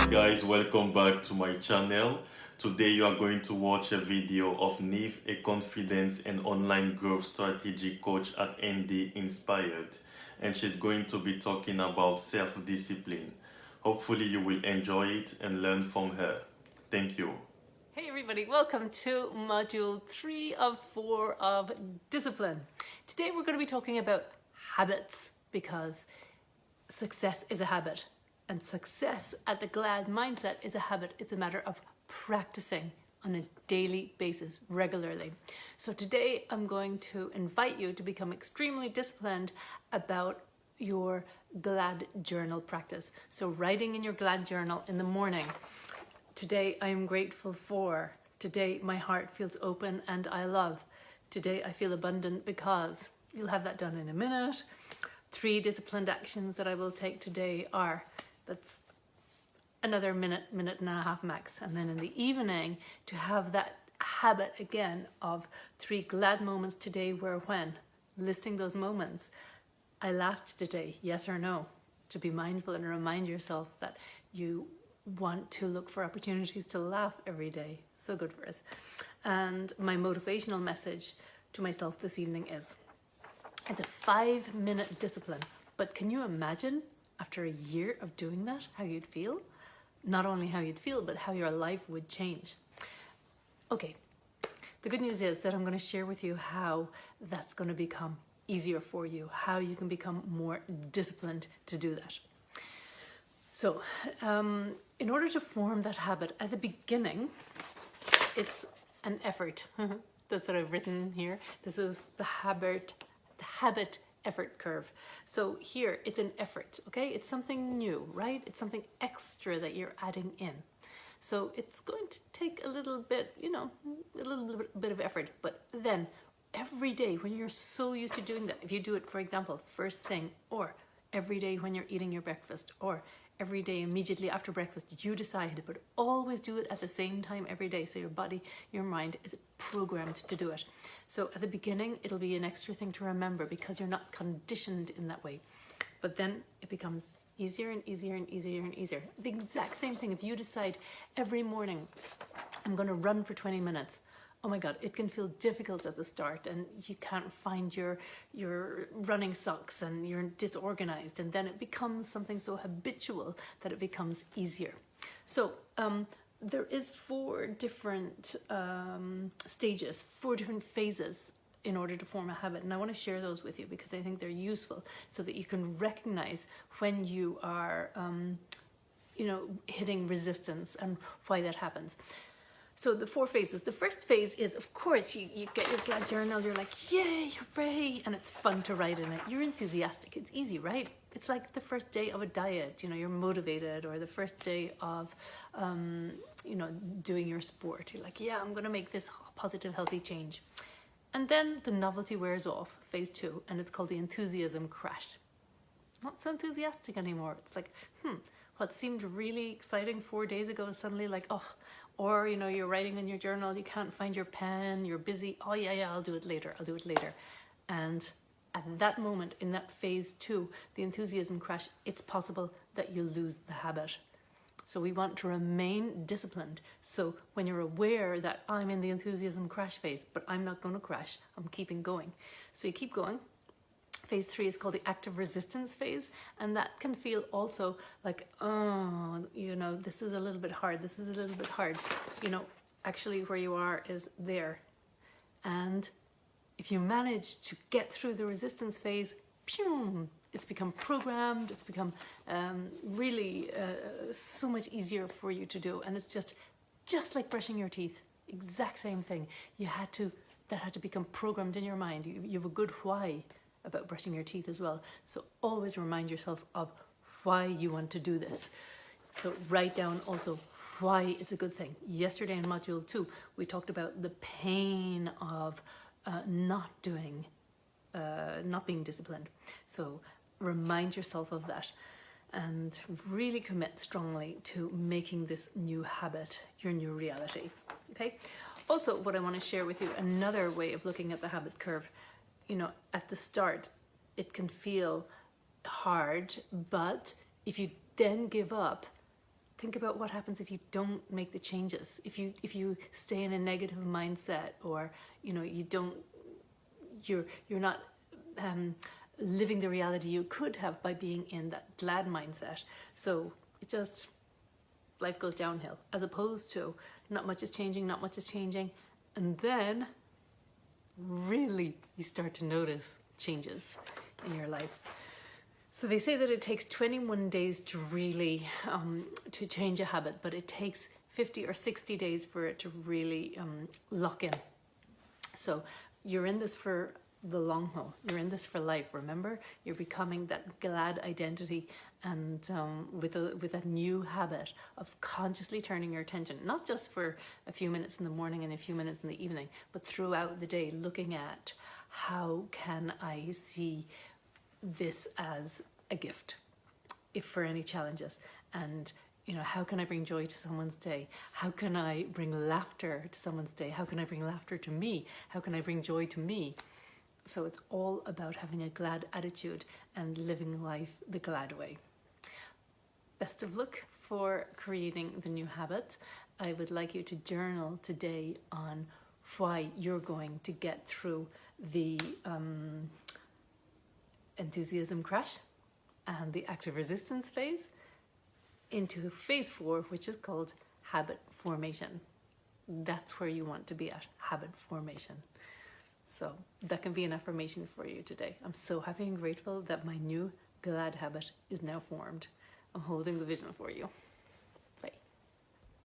Guys, welcome back to my channel. Today you are going to watch a video of Niamh, a confidence and online growth strategy coach at ND Inspired, and she's going to be talking about self-discipline. Hopefully you will enjoy it and learn from her. Thank you. Hey everybody, welcome to module 3 of 4 of discipline. Today we're going to be talking about habits because success is a habit. And success at the GLAD mindset is a habit. It's a matter of practicing on a daily basis, regularly. So today I'm going to invite you to become extremely disciplined about your GLAD journal practice. So writing in your GLAD journal in the morning. Today I am grateful for. Today my heart feels open and I love. Today I feel abundant because. You'll have that done in a minute. 3 disciplined actions that I will take today are, that's another minute and a half max. And then in the evening, to have that habit again of 3 glad moments today where when, listing those moments. I laughed today, yes or no, to be mindful and remind yourself that you want to look for opportunities to laugh every day. So good for us. And my motivational message to myself this evening is, it's a 5-minute discipline, but can you imagine after a year of doing that, how you'd feel? Not only how you'd feel, but how your life would change. Okay, the good news is that I'm going to share with you how that's going to become easier for you, how you can become more disciplined to do that. So, in order to form that habit at the beginning, it's an effort. That's what I've written here. This is the habit effort curve. So here it's an effort, okay? It's something new, right? It's something extra that you're adding in. So it's going to take a little bit, a little bit of effort, but then every day when you're so used to doing that, if you do it, for example, first thing, or every day when you're eating your breakfast, or every day immediately after breakfast, you decide, but always do it at the same time every day. So your body, your mind is programmed to do it. So at the beginning, it'll be an extra thing to remember because you're not conditioned in that way. But then it becomes easier and easier and easier and easier. The exact same thing. If you decide every morning, I'm going to run for 20 minutes. Oh my God, it can feel difficult at the start and you can't find your running socks and you're disorganized, and then it becomes something so habitual that it becomes easier. So there is 4 different stages, 4 different phases in order to form a habit, and I want to share those with you because I think they're useful so that you can recognize when you are hitting resistance and why that happens. So the 4 phases. The first phase is, of course, you get your GLAD journal, you're like, yay, hooray, and it's fun to write in it. You're enthusiastic, it's easy, right? It's like the first day of a diet, you're motivated, or the first day of, doing your sport. You're like, yeah, I'm gonna make this positive, healthy change. And then the novelty wears off, phase 2, and it's called the enthusiasm crash. Not so enthusiastic anymore. It's like, what seemed really exciting 4 days ago is suddenly like, oh, or, you're writing in your journal, you can't find your pen, you're busy. Oh yeah, I'll do it later. And at that moment, in that phase 2, the enthusiasm crash, it's possible that you lose the habit. So we want to remain disciplined. So when you're aware that I'm in the enthusiasm crash phase, but I'm not going to crash, I'm keeping going. So you keep going. Phase 3 is called the active resistance phase, and that can feel also like, this is a little bit hard, actually where you are is there. And if you manage to get through the resistance phase, it's become programmed, it's become really so much easier for you to do, and it's just like brushing your teeth, exact same thing. That had to become programmed in your mind. You have a good why about brushing your teeth as well. So always remind yourself of why you want to do this. So write down also why it's a good thing. Yesterday in module 2, we talked about the pain of not being disciplined. So remind yourself of that and really commit strongly to making this new habit your new reality. Okay. Also, what I want to share with you, another way of looking at the habit curve. At the start, it can feel hard, but if you then give up, think about what happens if you don't make the changes. If you stay in a negative mindset, or you're not living the reality you could have by being in that glad mindset. So life goes downhill, as opposed to not much is changing, and then really you start to notice changes in your life. So they say that it takes 21 days to really to change a habit, but it takes 50 or 60 days for it to really lock in. So you're in this for the long haul. You're in this for life. Remember, you're becoming that glad identity, and with a new habit of consciously turning your attention, not just for a few minutes in the morning and a few minutes in the evening, but throughout the day, looking at how can I see this as a gift, if for any challenges, and how can I bring joy to someone's day? How can I bring laughter to someone's day? How can I bring laughter to me? How can I bring joy to me? So it's all about having a glad attitude and living life the glad way. Best of luck for creating the new habits. I would like you to journal today on why you're going to get through the enthusiasm crash and the active resistance phase into phase 4, which is called habit formation. That's where you want to be at, habit formation. So that can be an affirmation for you today. I'm so happy and grateful that my new glad habit is now formed. I'm holding the vision for you.